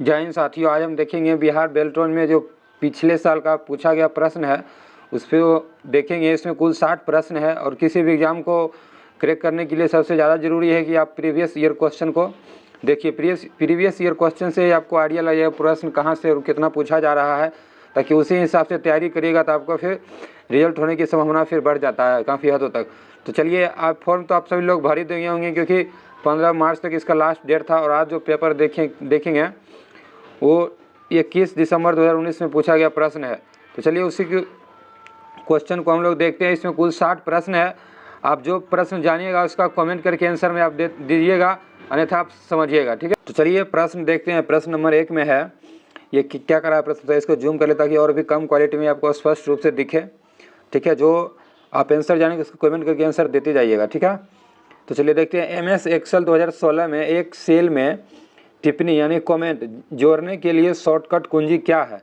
जय हिंद साथियों, आज हम देखेंगे बिहार बेल्ट्रॉन में जो पिछले साल का पूछा गया प्रश्न है उस पर वो देखेंगे। इसमें कुल 60 प्रश्न है और किसी भी एग्ज़ाम को क्रैक करने के लिए सबसे ज़्यादा ज़रूरी है कि आप प्रीवियस ईयर क्वेश्चन को देखिए। प्रीवियस ईयर क्वेश्चन से आपको आइडिया लग जाएगा प्रश्न कहाँ से और कितना पूछा जा रहा है, ताकि उसी हिसाब से तैयारी करिएगा तो आपको फिर रिजल्ट होने की संभावना फिर बढ़ जाता है काफ़ी हदों तक। तो चलिए, आप फॉर्म तो आप सभी लोग भर ही देंगे होंगे, क्योंकि 15 मार्च तक इसका लास्ट डेट था। और आज जो पेपर देखेंगे वो 21 दिसंबर 2019 में पूछा गया प्रश्न है। तो चलिए उसी के क्वेश्चन को हम लोग देखते हैं। इसमें कुल 60 प्रश्न है। आप जो प्रश्न जानिएगा उसका कमेंट करके आंसर में आप दे दीजिएगा, अन्यथा आप समझिएगा, ठीक है। तो चलिए प्रश्न देखते हैं। प्रश्न नंबर 1 में है, ये क्या करा है प्रश्न, तो इसको जूम कर ले ताकि और भी कम क्वालिटी में आपको स्पष्ट रूप से दिखे, ठीक है। जो आप आंसर जानेंगे उसको कमेंट करके आंसर देते जाइएगा, ठीक है। तो चलिए देखते हैं। MS एक्सेल 2016 में एक सेल में टिप्पणी यानी कमेंट जोड़ने के लिए शॉर्टकट कुंजी क्या है?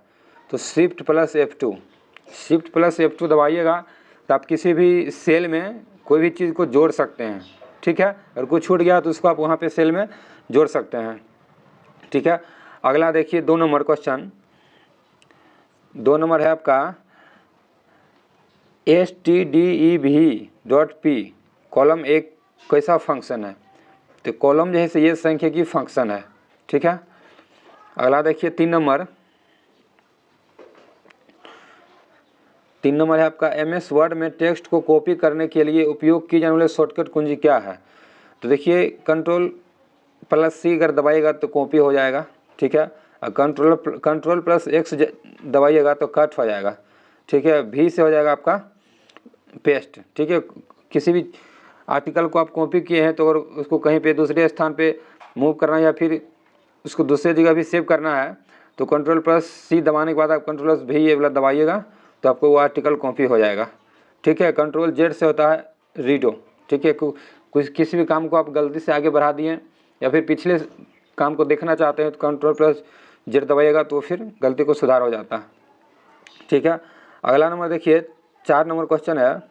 तो Shift+F2 दबाइएगा तो आप किसी भी सेल में कोई भी चीज़ को जोड़ सकते हैं, ठीक है। अगर कुछ छूट गया तो उसको आप वहाँ पे सेल में जोड़ सकते हैं, ठीक है। अगला देखिए 2 नंबर क्वेश्चन। 2 नंबर है आपका stdev.p कॉलम एक कैसा फंक्शन है? तो कॉलम जो है ये सांख्यिकी फंक्शन है, ठीक है। अगला देखिए 3 नंबर है आपका MS वर्ड में टेक्स्ट को कॉपी करने के लिए उपयोग की जाने वाली शॉर्टकट कुंजी क्या है? तो देखिए Ctrl+C अगर दबाइएगा तो कॉपी हो जाएगा, ठीक है। और Ctrl+X दबाइएगा तो कट हो जाएगा, ठीक है। V से हो जाएगा आपका पेस्ट, ठीक है। किसी भी आर्टिकल को आप कॉपी किए हैं तो अगर उसको कहीं पे दूसरे स्थान पे मूव करना है या फिर उसको दूसरे जगह भी सेव करना है तो Ctrl+C दबाने के बाद आप Ctrl+V ये वाला दबाइएगा तो आपको वो आर्टिकल कॉपी हो जाएगा, ठीक है। Ctrl+Z से होता है रीडो, ठीक है। कुछ किसी भी काम को आप गलती से आगे बढ़ा दिए या फिर पिछले काम को देखना चाहते हैं तो Ctrl+Z दबाइएगा तो फिर गलती को सुधार हो जाता है, ठीक है। अगला नंबर देखिए 4 नंबर क्वेश्चन है।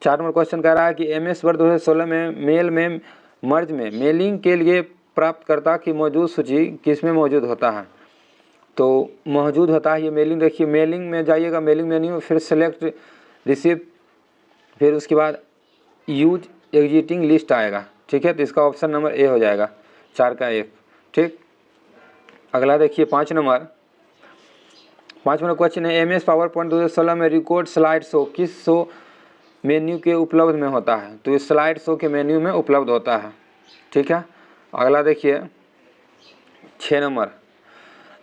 4 नंबर क्वेश्चन कह रहा है कि MS वर्ड 2016 में मेल में मर्ज में मेलिंग के लिए प्राप्तकर्ता की मौजूद सूची किस में मौजूद होता है? तो मौजूद होता है ये मेलिंग। देखिए मेलिंग में जाइएगा, मेलिंग मेन्यू, फिर सेलेक्ट रिसीव, फिर उसके बाद यूज एग्जिटिंग लिस्ट आएगा, ठीक है। तो इसका ऑप्शन नंबर ए हो जाएगा, 4 का 1, ठीक। अगला देखिए 5 नंबर क्वेश्चन है MS पावर पॉइंट 2016 में रिकॉर्ड स्लाइड शो किस शो मेन्यू के उपलब्ध में होता है? तो ये स्लाइड शो के मेन्यू में उपलब्ध होता है, ठीक है। अगला देखिए 6 नंबर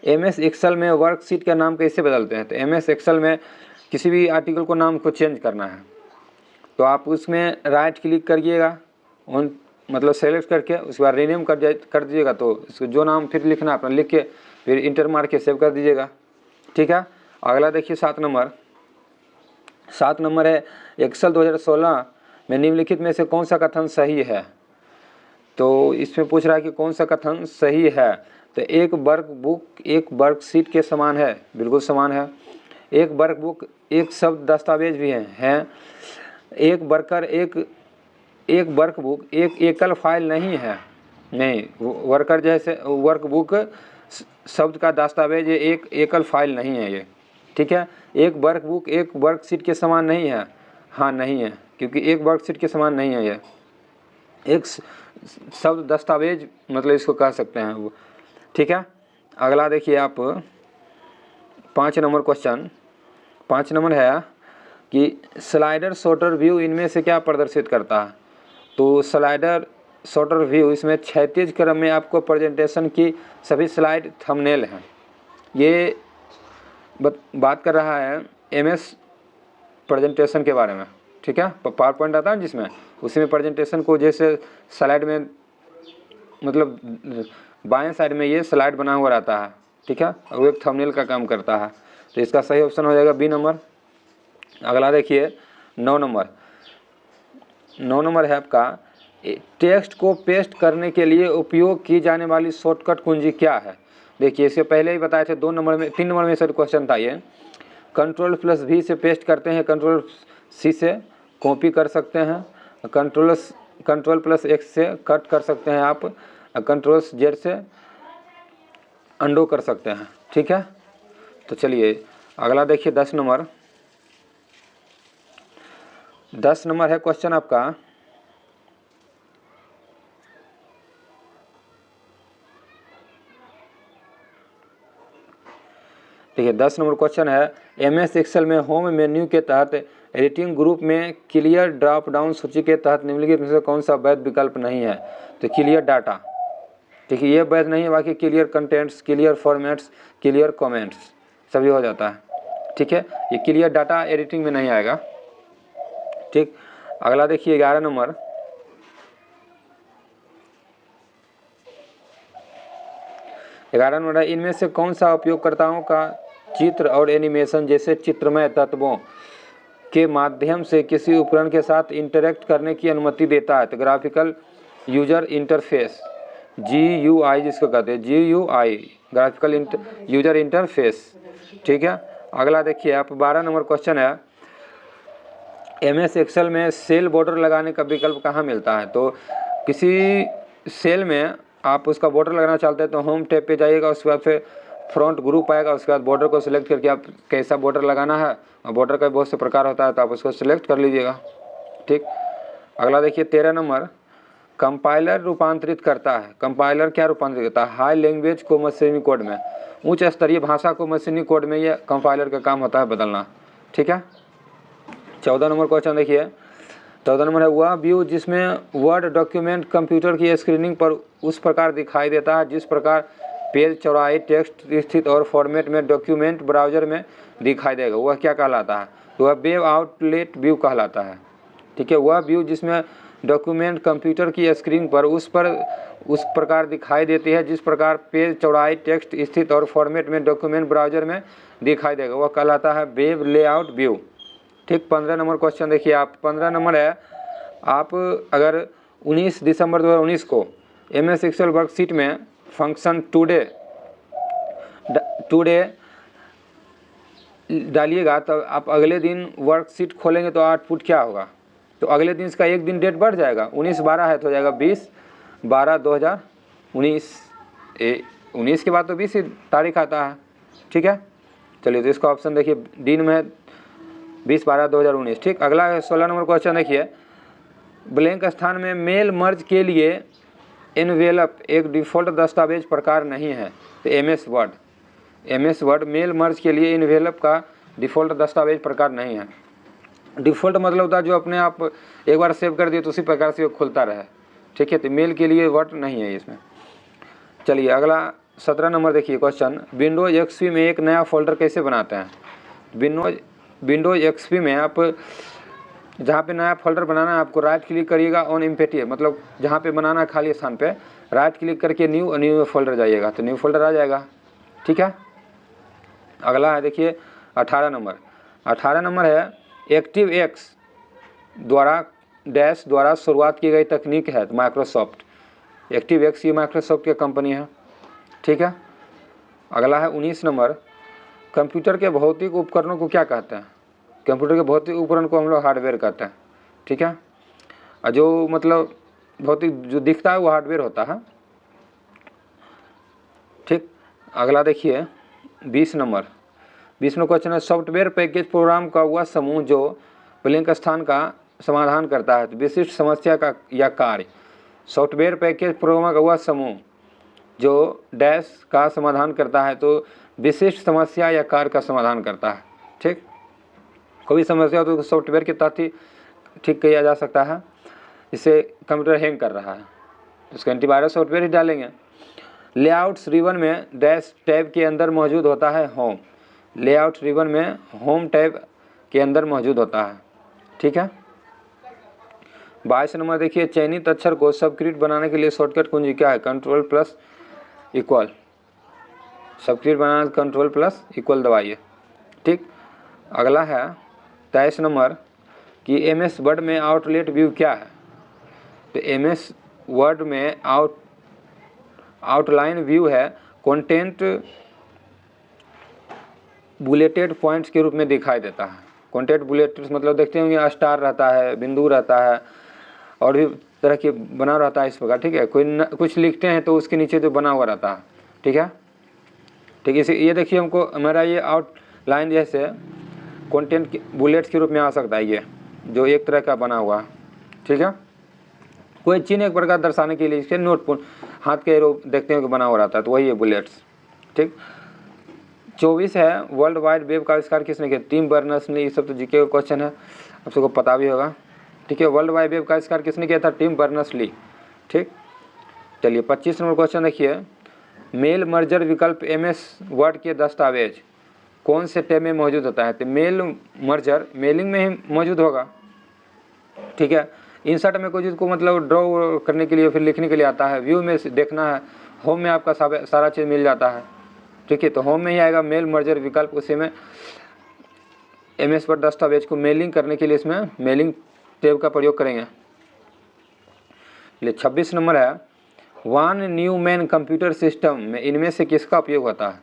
MS एक्सेल में वर्कशीट का नाम कैसे बदलते हैं? तो MS एक्सेल में किसी भी आर्टिकल को नाम को चेंज करना है तो आप उसमें राइट क्लिक करिएगा, उन मतलब सेलेक्ट करके उसके बाद रीनेम कर दीजिएगा। तो इसको जो नाम फिर लिखना अपना लिख के फिर इंटर मार के सेव कर दीजिएगा, ठीक है। अगला देखिए 7 नंबर है एक्सेल 2016 में निम्नलिखित में से कौन सा कथन सही है? तो इसमें पूछ रहा है कि कौन सा कथन सही है। तो एक वर्कबुक एक वर्कशीट के समान है, बिल्कुल समान है। एक वर्कबुक एक शब्द दस्तावेज भी है। एक वर्कबुक एक एकल फाइल नहीं है, नहीं। वर्कर जैसे वर्कबुक शब्द का दस्तावेज एक एकल फाइल नहीं है ये, ठीक है। एक वर्कबुक एक वर्कशीट के समान नहीं है, हाँ नहीं है, क्योंकि एक वर्कशीट के समान नहीं है ये। एक शब्द दस्तावेज मतलब इसको कह सकते हैं वो, ठीक है। अगला देखिए आप 5 नंबर क्वेश्चन। 5 नंबर है कि स्लाइडर शॉर्टर व्यू इनमें से क्या प्रदर्शित करता है? तो स्लाइडर शॉर्टर व्यू इसमें क्षैतिज क्रम में आपको प्रेजेंटेशन की सभी स्लाइड थंबनेल हैं। ये बात कर रहा है MS प्रेजेंटेशन के बारे में, ठीक है। पावर पॉइंट आता है जिसमें उसी में प्रेजेंटेशन को जैसे स्लाइड में मतलब बाएं साइड में ये स्लाइड बना हुआ रहता है, ठीक है, और वो एक थंबनेल का काम करता है। तो इसका सही ऑप्शन हो जाएगा B नंबर। अगला देखिए 9 नंबर है आपका टेक्स्ट को पेस्ट करने के लिए उपयोग की जाने वाली शॉर्टकट कुंजी क्या है? देखिए इससे पहले ही बताए थे 3 नंबर में से क्वेश्चन था ये। Ctrl+V से पेस्ट करते हैं, Ctrl+C से कॉपी कर सकते हैं, Ctrl+X से कट कर सकते हैं आप, Ctrl+Z से अंडो कर सकते हैं, ठीक है। तो चलिए अगला देखिए 10 नंबर। 10 नंबर है क्वेश्चन आपका, देखिए 10 नंबर क्वेश्चन है, MS एक्सेल में होम मेन्यू के तहत एडिटिंग ग्रुप में क्लियर ड्रॉप डाउन सूची के तहत निम्नलिखित में से कौन सा वैध विकल्प नहीं है। तो क्लियर डाटा, देखिए ये वैध नहीं है, बाकी clear contents, clear formats, clear comments सभी हो जाता है, ठीक है। ये क्लियर डाटा एडिटिंग में नहीं आएगा, ठीक। अगला देखिए 11 नंबर, इनमें से कौन सा उपयोगकर्ताओं का चित्र और एनिमेशन जैसे चित्रमय तत्वों के माध्यम से किसी उपकरण के साथ इंटरेक्ट करने की अनुमति देता है। तो ग्राफिकल यूजर इंटरफेस, GUI जिसको कहते हैं, GUI ग्राफिकल यूजर इंटरफेस, ठीक है। अगला देखिए आप 12 नंबर क्वेश्चन है, MS एक्सेल में सेल बॉर्डर लगाने का विकल्प कहाँ मिलता है। तो किसी सेल में आप उसका बॉर्डर लगाना चाहते हैं तो होम टैब पे जाइएगा, उसके बाद फिर फ्रंट ग्रुप आएगा, उसके बाद बॉर्डर को सिलेक्ट करके आप कैसा बॉर्डर लगाना है, और बॉर्डर का बहुत से प्रकार होता है तो आप उसको सिलेक्ट कर लीजिएगा, ठीक। अगला देखिए 13 नंबर, कंपाइलर रूपांतरित करता है। कंपाइलर क्या रूपांतरित करता है, हाई लैंग्वेज को मशीनी कोड में, उच्च स्तरीय भाषा को मशीनी कोड में, ये कंपाइलर का काम होता है बदलना, ठीक है। 14 नंबर क्वेश्चन देखिए, 14 नंबर है, वह व्यू जिसमें वर्ड डॉक्यूमेंट कंप्यूटर की स्क्रीनिंग पर उस प्रकार दिखाई देता है जिस प्रकार पेज चौड़ाई टेक्स्ट स्थित और फॉर्मेट में डॉक्यूमेंट ब्राउजर में दिखाई देगा, वह क्या कहलाता है। वह वेब आउटलेट व्यू कहलाता है, ठीक है। वह व्यू जिसमें डॉक्यूमेंट कंप्यूटर की स्क्रीन पर उस प्रकार दिखाई देती है जिस प्रकार पेज चौड़ाई टेक्स्ट स्थित और फॉर्मेट में डॉक्यूमेंट ब्राउजर में दिखाई देगा, वह कहलाता है वेब लेआउट व्यू, ठीक। 15 नंबर क्वेश्चन देखिए आप, 15 नंबर है, आप अगर 19 दिसंबर 2019 को MS एक्सेल वर्कशीट में फंक्शन टुडे डालिएगा तो आप अगले दिन वर्कशीट खोलेंगे तो आउटपुट क्या होगा। तो अगले दिन इसका एक दिन डेट बढ़ जाएगा, 19/12 है तो हो जाएगा 20/12/2019, 19 के बाद तो 20 तारीख आता है, ठीक है। चलिए तो इसका ऑप्शन देखिए दिन में 20/12/2019, ठीक। अगला है 16 नंबर क्वेश्चन देखिए, ब्लैंक स्थान में मेल मर्ज के लिए एनवेलप एक डिफ़ॉल्ट दस्तावेज प्रकार नहीं है। तो MS वर्ड मेल मर्ज के लिए एनवेलप का डिफ़ॉल्ट दस्तावेज प्रकार नहीं है। डिफ़ॉल्ट मतलब होता है जो अपने आप एक बार सेव कर दिए तो उसी प्रकार से वो खुलता रहे, ठीक है। तो मेल के लिए वर्ड नहीं है इसमें। चलिए अगला 17 नंबर देखिए क्वेश्चन, विंडोज XP में एक नया फोल्डर कैसे बनाते हैं। विंडोज XP में आप जहाँ पे नया फोल्डर बनाना है आपको राइट क्लिक करिएगा ऑन एम्प्टी, मतलब जहाँ पे बनाना है खाली स्थान पे राइट क्लिक करके न्यू फोल्डर जाइएगा तो न्यू फोल्डर आ जाएगा, ठीक है। अगला है देखिए 18 नंबर है, एक्टिव X द्वारा शुरुआत की गई तकनीक है माइक्रोसॉफ्ट। एक्टिव X ये माइक्रोसॉफ्ट की कंपनी है, ठीक है। अगला है 19 नंबर, कंप्यूटर के भौतिक उपकरणों को क्या कहते हैं। कंप्यूटर के भौतिक उपकरण को हम लोग हार्डवेयर कहते हैं, ठीक है। और जो मतलब भौतिक जो दिखता है वो हार्डवेयर होता है, ठीक। अगला देखिए 20 नंबर क्वेश्चन है, सॉफ्टवेयर पैकेज प्रोग्राम का वह समूह जो ब्लैंक स्थान का समाधान करता है। तो विशिष्ट समस्या का या कार्य, सॉफ्टवेयर पैकेज प्रोग्राम का वह समूह जो डैश का समाधान करता है, तो विशिष्ट समस्या या कार्य का समाधान करता है, ठीक। कोई समस्या हो तो सॉफ्टवेयर के तहत ही ठीक किया जा सकता है। इससे कंप्यूटर हैंग कर रहा है तो उसका एंटीवायरस सॉफ्टवेयर ही डालेंगे। लेआउट्स रिबन में डैश टैब के अंदर मौजूद होता है होम, लेआउट रिबन में होम टैब के अंदर मौजूद होता है, ठीक है। 22 नंबर देखिए, चयनित अक्षर को सबस्क्रिप्ट बनाने के लिए शॉर्टकट कुंजी क्या है। कंट्रोल+= सबस्क्रिप्ट बनाना कंट्रोल+= दबाइए, ठीक। अगला है 23 नंबर कि MS वर्ड में आउटलेट व्यू क्या है। तो MS वर्ड में आउटलाइन व्यू है, कंटेंट बुलेटेड पॉइंट्स के रूप में दिखाई देता है। कंटेंट बुलेटेड मतलब देखते होंगे स्टार रहता है, बिंदु रहता है और भी तरह के बना रहता है इस प्रकार, ठीक है। कुछ लिखते हैं तो उसके नीचे जो बना हुआ रहता है, ठीक है। ठीक है। इसे ये देखिए हमको हमारा ये आउटलाइन जैसे कंटेंट बुलेट्स के रूप में आ सकता है, ये जो एक तरह का बना हुआ है, ठीक है। कोई चिन्ह एक प्रकार दर्शाने के लिए इसके नोट हाथ के एरो देखते हैं कि बना हो रहता है, तो वही है बुलेट्स, ठीक। 24 है, वर्ल्ड वाइड वेब का आविष्कार किसने किया? टिम बर्नर्स ने। ये सब तो जीके का क्वेश्चन है, आप सबको पता भी होगा, ठीक है। वर्ल्ड वाइड वेब का आविष्कार किसने किया था? टिम बर्नर्स ली, ठीक। चलिए 25 नंबर क्वेश्चन देखिए, मेल मर्जर विकल्प MS वर्ड के दस्तावेज कौन से टैब में मौजूद होता है? तो मेल मर्जर मेलिंग में ही मौजूद होगा, ठीक है। इंसर्ट में कोई चीज़ को मतलब ड्रॉ करने के लिए फिर लिखने के लिए आता है, व्यू में देखना है, होम में आपका सारा चीज़ मिल जाता है, ठीक है। तो होम में ही आएगा मेल मर्जर विकल्प, उसी में MS वर्ड दस्तावेज को मेलिंग करने के लिए इसमें मेलिंग टैब का प्रयोग करेंगे। 26 नंबर है, वन न्यूमैन कंप्यूटर सिस्टम में इनमें से किसका उपयोग होता है?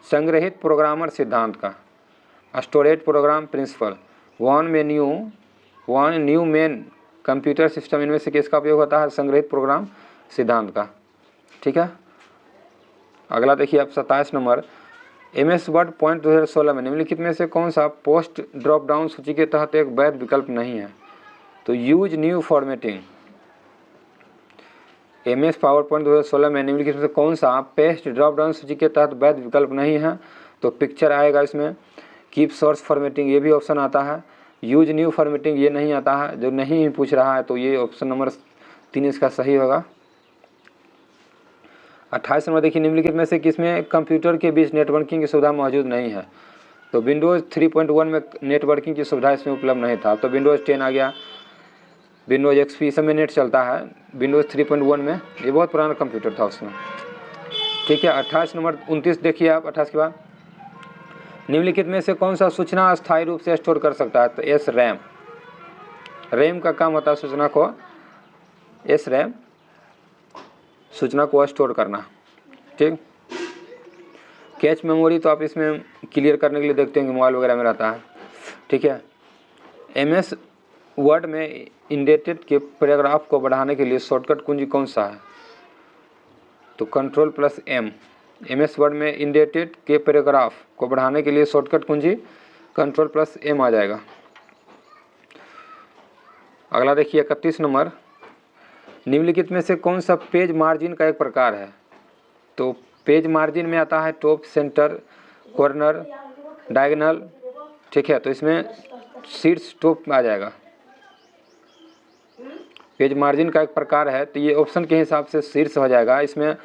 संग्रहित प्रोग्रामर सिद्धांत का, storage program principle. Von Neumann computer system इनमें से किसका उपयोग होता है? संग्रहित प्रोग्राम सिद्धांत का, ठीक है। अगला देखिए आप 27 नंबर, MS वर्ड पॉइंट 2016 में निम्नलिखित में से कौन सा पोस्ट ड्रॉप डाउन सूची के तहत एक वैध विकल्प नहीं है? तो use new formatting. MS power point 2016 में निम्नलिखित में से कौन सा पेस्ट ड्रॉप डाउन सूची के तहत वैध विकल्प नहीं है? तो पिक्चर आएगा इसमें, कीप सोर्स फॉर्मेटिंग ये भी ऑप्शन आता है, यूज न्यू फॉर्मेटिंग ये नहीं आता है, जो नहीं पूछ रहा है, तो ये ऑप्शन नंबर 3 इसका सही होगा। 28 नंबर देखिए, निम्नलिखित में से किसमें कंप्यूटर के बीच नेटवर्किंग की सुविधा मौजूद नहीं है? तो विंडोज़ 3.1 में नेटवर्किंग की सुविधा इसमें उपलब्ध नहीं था। तो विंडोज़ 10 आ गया, विंडोज़ XP सब में नेट चलता है, विंडोज़ 3.1 में ये बहुत पुराना कंप्यूटर था उसमें, ठीक है। 28 नंबर 29 देखिए आप, 28 के बाद निम्नलिखित में से कौन सा सूचना अस्थायी रूप से स्टोर कर सकता है? तो SRAM। रैम का काम होता है सूचना को, SRAM सूचना को स्टोर करना, ठीक। कैच मेमोरी तो आप इसमें क्लियर करने के लिए देखते हैं कि मोबाइल वगैरह में रहता है, ठीक है। MS वर्ड में इंडेंटेड के पैराग्राफ को बढ़ाने के लिए शॉर्टकट कुंजी कौन सा है? तो Ctrl+M। MS वर्ड में इंडेंटेड के पैराग्राफ को बढ़ाने के लिए शॉर्टकट कुंजी Ctrl+M आ जाएगा। अगला देखिए 31 नंबर, निम्नलिखित में से कौन सा पेज मार्जिन का एक प्रकार है? तो पेज मार्जिन में आता है टॉप, सेंटर, कॉर्नर, डायगोनल, ठीक है। तो इसमें शीर्ष टॉप आ जाएगा। पेज मार्जिन का एक प्रकार है, तो ये ऑप्शन के हिसाब से शीर्ष हो जाएगा। इसमें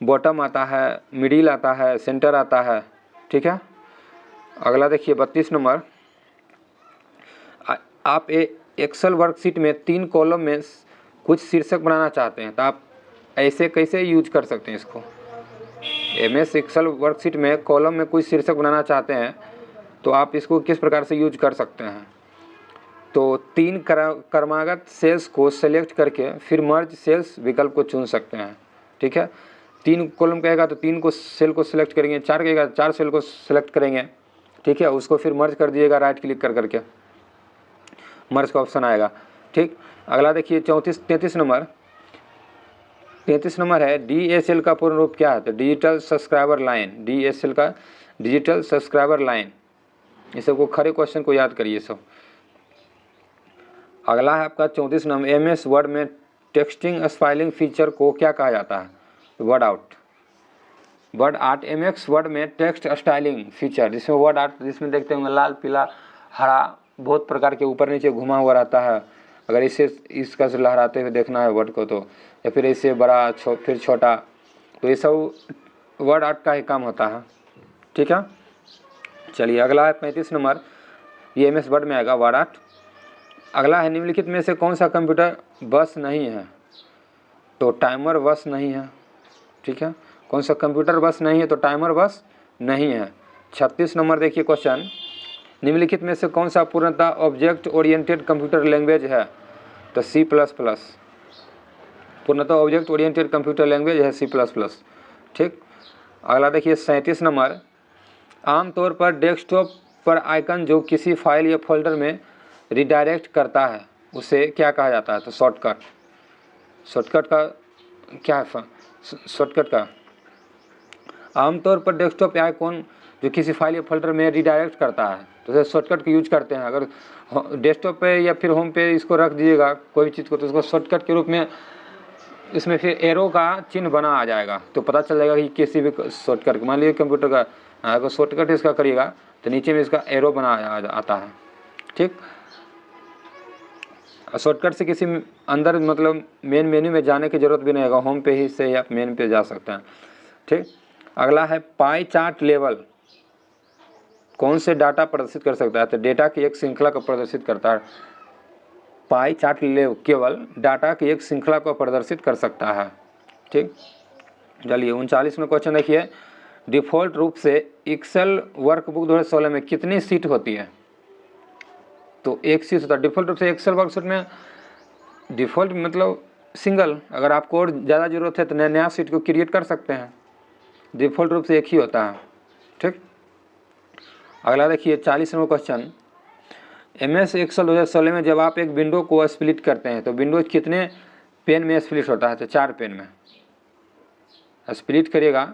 बॉटम आता है, मिडिल आता है, सेंटर आता है, ठीक है। अगला देखिए 32 नंबर, आप एक्सेल वर्कशीट में 3 कॉलम में कुछ शीर्षक बनाना चाहते हैं, तो आप ऐसे कैसे यूज कर सकते हैं इसको? MS एक्सेल वर्कशीट में कॉलम में कुछ शीर्षक बनाना चाहते हैं, तो आप इसको किस प्रकार से यूज कर सकते हैं? तो 3 क्रमागत सेल्स को सेलेक्ट करके फिर मर्ज सेल्स विकल्प को चुन सकते हैं, ठीक है। 3 कॉलम कहेगा तो 3 को सेल को सिलेक्ट करेंगे, 4 कहेगा 4 सेल को सिलेक्ट करेंगे, ठीक है। उसको फिर मर्ज कर दीजिएगा, राइट क्लिक कर करके मर्ज का ऑप्शन आएगा, ठीक। अगला देखिए 33 नंबर, 33 नंबर है, DSL का पूर्ण रूप क्या है? तो डिजिटल सब्सक्राइबर लाइन। DSL का डिजिटल सब्सक्राइबर लाइन। ये सबको खरे क्वेश्चन को याद करिए सब। अगला है आपका 34 नंबर, MS वर्ड में टेक्सटिंग स्पाइलिंग फीचर को क्या कहा जाता है? Word out. Word art, MS word में टेक्स्ट स्टाइलिंग फीचर, जिसमें वर्ड आर्ट जिसमें देखते होंगे लाल, पीला, हरा, बहुत प्रकार के ऊपर नीचे घुमा हुआ रहता है। अगर इसे इसका से लहराते हुए देखना है वर्ड को, तो या फिर इसे बड़ा फिर छोटा, तो ये सब वर्ड आर्ट का ही काम होता है, ठीक है। चलिए अगला है 35 नंबर, ये MS वर्ड में आएगा वर्ड आर्ट। अगला है, निम्नलिखित में से कौन सा कंप्यूटर बस नहीं है? तो टाइमर बस नहीं है, ठीक है। कौन सा कंप्यूटर बस नहीं है? तो टाइमर बस नहीं है। 36 नंबर देखिए क्वेश्चन, निम्नलिखित में से कौन सा पूर्णतः ऑब्जेक्ट ओरिएंटेड कंप्यूटर लैंग्वेज है? तो C++। पूर्णतः ऑब्जेक्ट ओरिएंटेड कंप्यूटर लैंग्वेज है C++, ठीक। अगला देखिए 37 नंबर, आमतौर पर डेस्कटॉप पर आइकन जो किसी फाइल या फोल्डर में रिडायरेक्ट करता है उसे क्या कहा जाता है? तो शॉर्टकट। शॉर्टकट का क्या है? शॉर्टकट का आमतौर पर डेस्कटॉप या आइकॉन जो किसी फाइल या फोल्डर में रिडायरेक्ट करता है, तो शॉर्टकट का यूज करते हैं। अगर डेस्कटॉप पे या फिर होम पे इसको रख दीजिएगा कोई भी चीज़ को, तो उसको शॉर्टकट के रूप में इसमें फिर एरो का चिन्ह बना आ जाएगा, तो पता चल जाएगा कि किसी भी शॉर्टकट, मान लीजिए कंप्यूटर का अगर शॉर्टकट इसका करिएगा तो नीचे में इसका एरो बना आता है। ठीक, शॉर्टकट से किसी अंदर मतलब मेन मेन्यू में जाने की जरूरत भी नहीं होगा, होम पे ही से आप मेन पे जा सकते हैं। ठीक, अगला है पाई चार्ट लेवल कौन से डाटा प्रदर्शित कर सकता है, तो डेटा की एक श्रृंखला को प्रदर्शित करता है। पाई चार्ट लेवल केवल डाटा की एक श्रृंखला को प्रदर्शित कर सकता है। ठीक, चलिए 39वां क्वेश्चन देखिए, डिफ़ॉल्ट रूप से एक्सेल वर्कबुक 2016 में कितनी सीट होती है, तो एक सीट होता है डिफ़ॉल्ट रूप से एक्सेल वर्कशीट में। डिफ़ॉल्ट मतलब सिंगल, अगर आपको और ज़्यादा ज़रूरत है तो नया सीट को क्रिएट कर सकते हैं, डिफ़ॉल्ट रूप से एक ही होता है। ठीक, अगला देखिए 40वां क्वेश्चन, MS एक्सेल 2016 में जब आप एक विंडो को स्प्लिट करते हैं तो विंडो कितने पेन में स्प्लिट होता है, तो 4 पेन में स्प्लिट करिएगा,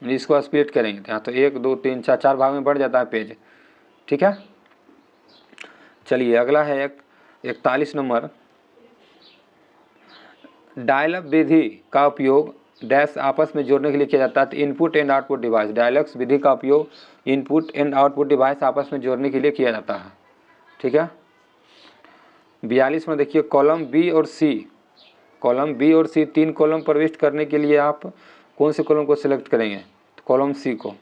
इसको स्प्लिट करेंगे तो यहाँ तो 1 2 3 4 भाग में बढ़ जाता है पेज। ठीक है, चलिए अगला है 41 नंबर, डायल अप विधि का उपयोग डैश आपस में जोड़ने के लिए किया जाता है, तो input and output device. Dialogues विधि का उपयोग इनपुट एंड आउटपुट डिवाइस आपस में जोड़ने के लिए किया जाता है। ठीक है, 42 में देखिए, कॉलम बी और सी 3 कॉलम प्रविष्ट करने के लिए आप कौन से कॉलम को सिलेक्ट करेंगे, तो कॉलम सी को।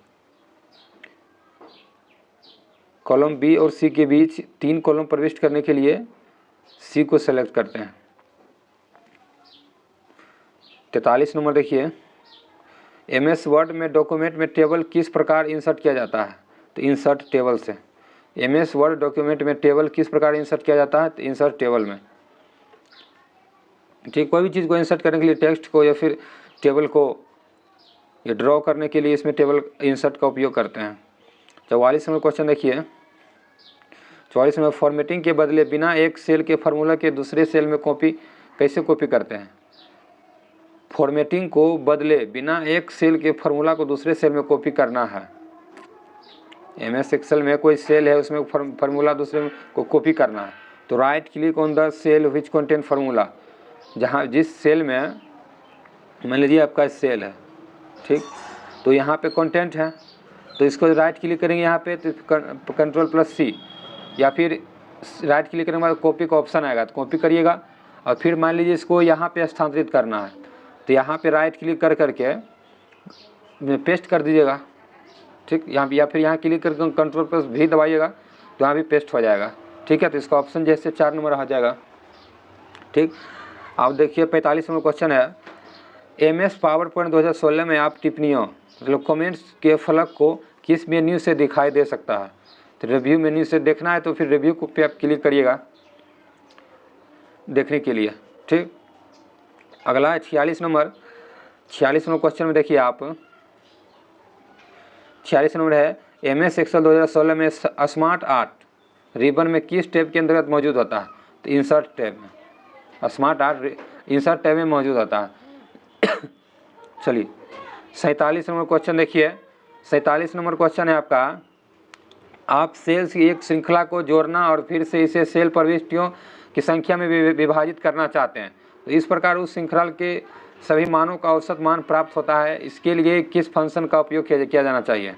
कॉलम बी और सी के बीच 3 कॉलम प्रविष्ट करने के लिए सी को सेलेक्ट करते हैं। 43 नंबर देखिए, MS वर्ड में डॉक्यूमेंट में टेबल किस प्रकार इंसर्ट किया जाता है, तो इंसर्ट टेबल से। MS वर्ड डॉक्यूमेंट में टेबल किस प्रकार इंसर्ट किया जाता है, तो इंसर्ट टेबल में। ठीक, कोई भी चीज़ को इंसर्ट करने के लिए, टेक्स्ट को या फिर टेबल को ये ड्रॉ करने के लिए इसमें टेबल इंसर्ट का उपयोग करते हैं। 44 नंबर क्वेश्चन देखिए, 44 में फॉर्मेटिंग के बदले बिना एक सेल के फार्मूला के दूसरे सेल में कैसे कॉपी करते हैं। फॉर्मेटिंग को बदले बिना एक सेल के फार्मूला को दूसरे सेल में कॉपी करना है। MS एक्सेल में कोई सेल है उसमें फार्मूला दूसरे में को कॉपी करना है, तो right click on the cell which contain formula, जहाँ जिस सेल में मान लीजिए आपका सेल है, ठीक, तो यहाँ पे कंटेंट है, तो इसको राइट क्लिक करेंगे यहाँ पे, तो Ctrl+C, या फिर राइट क्लिक करने के बाद कॉपी का ऑप्शन आएगा तो कॉपी करिएगा, और फिर मान लीजिए इसको यहाँ पे स्थानांतरित करना है, तो यहाँ पे राइट क्लिक करके पेस्ट कर दीजिएगा। ठीक, यहाँ पे या फिर यहाँ क्लिक करके Ctrl+V दबाइएगा तो यहाँ भी पेस्ट हो जाएगा। ठीक है, तो इसका ऑप्शन जैसे 4 नंबर आ जाएगा। ठीक, आप देखिए 45 नंबर क्वेश्चन है, MS पावरपॉइंट 2016 में आप टिप्पणियों मतलब कमेंट्स के फलक को किस मेन्यू से दिखाई दे सकता है, तो रिव्यू मेन्यू से देखना है तो फिर रिव्यू को पे आप क्लिक करिएगा देखने के लिए। ठीक, अगला है 46 नंबर क्वेश्चन में देखिए आप, 46 नंबर है, MS एक्सेल 2016 में स्मार्ट आर्ट रिबन में किस टैब के अंतर्गत मौजूद होता है, तो इंसर्ट टैब में। स्मार्ट आर्ट इंसर्ट टैब में मौजूद होता है। चलिए 47 नंबर क्वेश्चन देखिए, 47 नंबर क्वेश्चन है आपका, आप सेल्स की एक श्रृंखला को जोड़ना और फिर से इसे सेल प्रविष्टियों की संख्या में विभाजित करना चाहते हैं, तो इस प्रकार उस श्रृंखला के सभी मानों का औसत मान प्राप्त होता है, इसके लिए किस फंक्शन का उपयोग किया जाना चाहिए,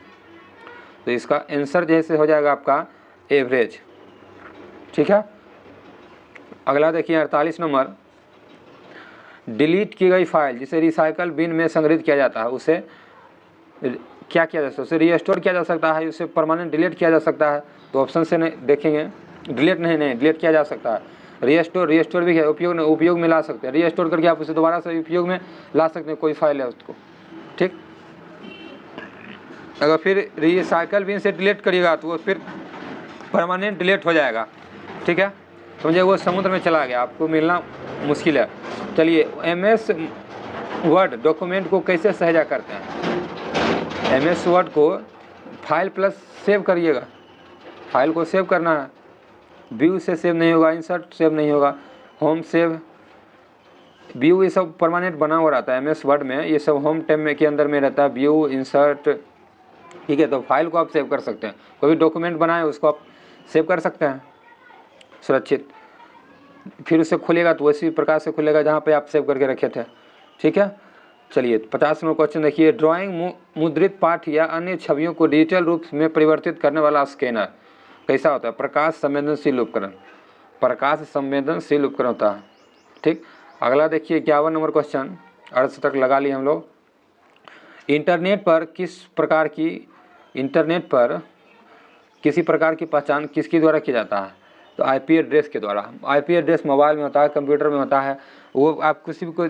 तो इसका आंसर जैसे हो जाएगा आपका एवरेज। ठीक है, अगला देखिए 48 नंबर, डिलीट की गई फाइल जिसे रिसाइकल बिन में संग्रहित किया जाता है उसे क्या किया जा सकता है, उसे रीस्टोर किया जा सकता है, उसे परमानेंट डिलीट किया जा सकता है, तो ऑप्शन से नहीं देखेंगे, डिलीट किया जा सकता है। रीस्टोर भी है, उपयोग में ला सकते हैं, रीस्टोर करके आप उसे दोबारा से उपयोग में ला सकते हैं, कोई फाइल है उसको। ठीक, अगर फिर रिसाइकल बिन से डिलीट करिएगा तो वो फिर परमानेंट डिलीट हो जाएगा। ठीक है, समझे, वो समुद्र में चला गया, आपको मिलना मुश्किल है। चलिए MS वर्ड डॉक्यूमेंट को कैसे सहेजा करते हैं, MS वर्ड को फाइल प्लस सेव करिएगा, फाइल को सेव करना है, व्यू से सेव नहीं होगा, इंसर्ट सेव नहीं होगा, होम सेव व्यू ये सब परमानेंट बना हुआ रहता है MS वर्ड में, ये सब होम टैब में के अंदर में रहता है, व्यू, इंसर्ट, ठीक है। तो फाइल को आप सेव कर सकते हैं, कोई भी डॉक्यूमेंट बनाए उसको आप सेव कर सकते हैं सुरक्षित, फिर उसे खुलेगा तो उसी प्रकार से खुलेगा जहाँ पे आप सेव करके रखे थे, ठीक है। चलिए 50 नंबर क्वेश्चन देखिए, ड्राइंग, मुद्रित पाठ या अन्य छवियों को डिजिटल रूप में परिवर्तित करने वाला स्कैनर कैसा होता है? प्रकाश संवेदनशील उपकरण, प्रकाश संवेदनशील उपकरण होता है, ठीक। अगला देखिए 51 नंबर क्वेश्चन, अर्थ तक लगा लिए हम लोग। इंटरनेट पर किसी प्रकार की पहचान किसके द्वारा की जाता है? तो IP एड्रेस के द्वारा। IP एड्रेस मोबाइल में होता है, कंप्यूटर में होता है, वो आप किसी भी कोई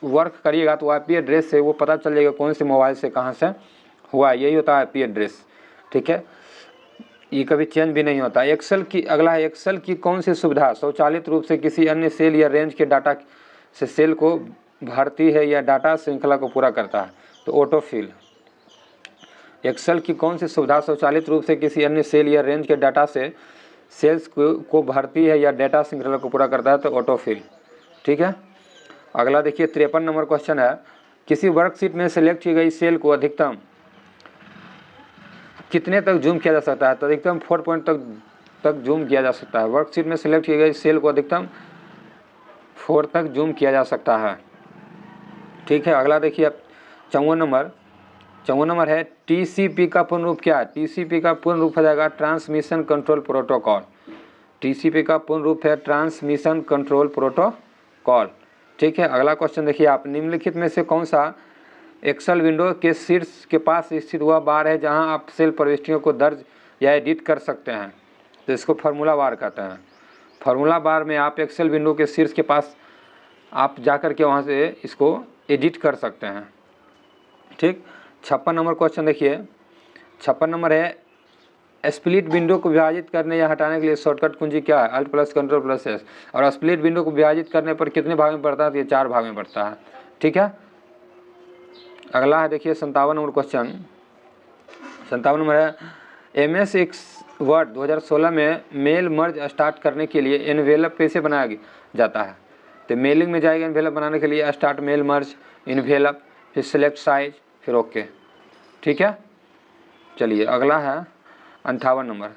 वर्क करिएगा तो IP एड्रेस से वो पता चल जाएगा कौन से मोबाइल से कहाँ से हुआ, यही होता है IP एड्रेस, ठीक है। ये कभी चेंज भी नहीं होता। एक्सेल की, अगला है एक्सेल की कौन सी सुविधा स्वचालित रूप से किसी अन्य सेल या रेंज के डाटा से सेल को भरती है या डाटा श्रृंखला को पूरा करता है? तो ऑटोफिल। एक्सेल की कौन सी सुविधा स्वचालित रूप से किसी अन्य सेल या रेंज के डाटा से सेल्स को भरती है या डाटा श्रृंखला को पूरा करता है? तो ऑटोफिल, ठीक है। अगला देखिए 53 नंबर क्वेश्चन है, किसी वर्कशीट में सिलेक्ट की गई सेल को अधिकतम कितने तक जूम किया जा सकता है? तो अधिकतम 4 पॉइंट तक जूम किया जा सकता है। वर्कशीट में सिलेक्ट की गई सेल को अधिकतम 4 तक जूम किया जा सकता है, ठीक है। अगला देखिए 54 नंबर है, TCP का पूर्ण रूप क्या है? TCP का पूर्ण रूप हो जाएगा ट्रांसमिशन कंट्रोल प्रोटोकॉल। TCP का पूर्ण रूप है ट्रांसमिशन कंट्रोल प्रोटोकॉल, ठीक है। अगला क्वेश्चन देखिए आप, निम्नलिखित में से कौन सा एक्सेल विंडो के शीर्ष के पास स्थित हुआ बार है जहां आप सेल प्रविष्टियों को दर्ज या एडिट कर सकते हैं? तो इसको फार्मूला बार कहते हैं। फार्मूला बार में आप एक्सेल विंडो के शीर्ष के पास आप जाकर के वहां से इसको एडिट कर सकते हैं, ठीक। 56 नंबर क्वेश्चन देखिए, 56 नंबर है, स्प्लिट विंडो को विभाजित करने या हटाने के लिए शॉर्टकट कुंजी क्या है? Alt plus control plus S। और स्प्लिट विंडो को विभाजित करने पर कितने भाग में पड़ता है? तो ये 4 भाग में पड़ता है, ठीक है। अगला है देखिए 57 नंबर क्वेश्चन, 57 नंबर है, MS वर्ड 2016 में मेल मर्ज स्टार्ट करने के लिए एनवेलप कैसे बनाया जाता है? तो मेलिंग में जाएगा एनवेलप बनाने के लिए, स्टार्ट मेल मर्ज, एनवेलप, फिर सिलेक्ट साइज, फिर ओके, ठीक है। चलिए अगला है 58 नंबर,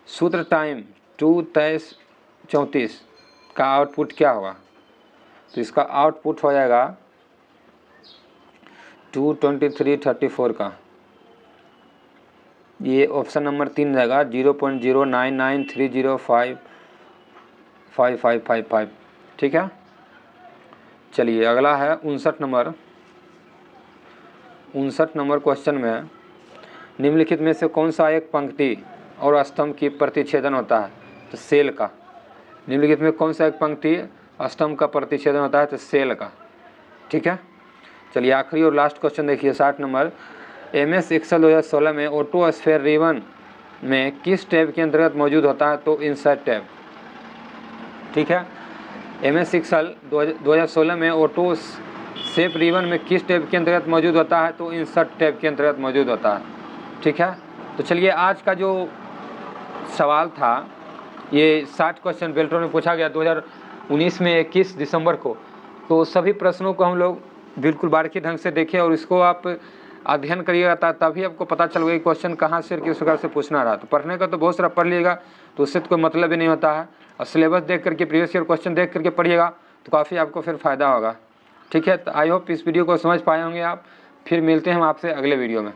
सूत्र टाइम 2:34 का आउटपुट क्या होगा? तो इसका आउटपुट हो जाएगा 2:23:34 का, ये ऑप्शन नंबर 3 रहेगा, 0.099305555, ठीक है। चलिए अगला है 59 नंबर क्वेश्चन में, निम्नलिखित में से कौन सा एक पंक्ति और स्तंभ की प्रतिच्छेदन होता है? तो सेल का। निम्नलिखित में कौन सा एक पंक्ति स्तंभ का प्रतिच्छेदन होता है? तो सेल का, ठीक है। चलिए आखिरी और लास्ट क्वेश्चन देखिए 60 नंबर, MS एक्सेल 2016 में ऑटो स्फेयर रिबन में किस टैब के अंतर्गत मौजूद होता है? तो इंसर्ट टैब, ठीक है। MS एक्सेल 2016 में ऑटो शेप रिबन में किस टैब के अंतर्गत मौजूद होता है? तो इंसर्ट टैब के अंतर्गत मौजूद होता है, ठीक है। तो चलिए आज का जो सवाल था ये 60 क्वेश्चन बेल्ट्रॉन में पूछा गया 2019 में 21 दिसंबर को। तो सभी प्रश्नों को हम लोग बिल्कुल बारीकी ढंग से देखें और इसको आप अध्ययन करिएगा, तभी आपको पता चल गई क्वेश्चन कहाँ से किस प्रकार से पूछना रहा। तो पढ़ने का तो बहुत सारा पढ़ लीजिएगा तो उससे तो कोई मतलब ही नहीं होता है, और सिलेबस देख करके, प्रीवियस ईयर क्वेश्चन देख करके पढ़िएगा तो काफ़ी आपको फिर फ़ायदा होगा, ठीक है। तो आई होप इस वीडियो को समझ पाए होंगे आप। फिर मिलते हैं हम आपसे अगले वीडियो में।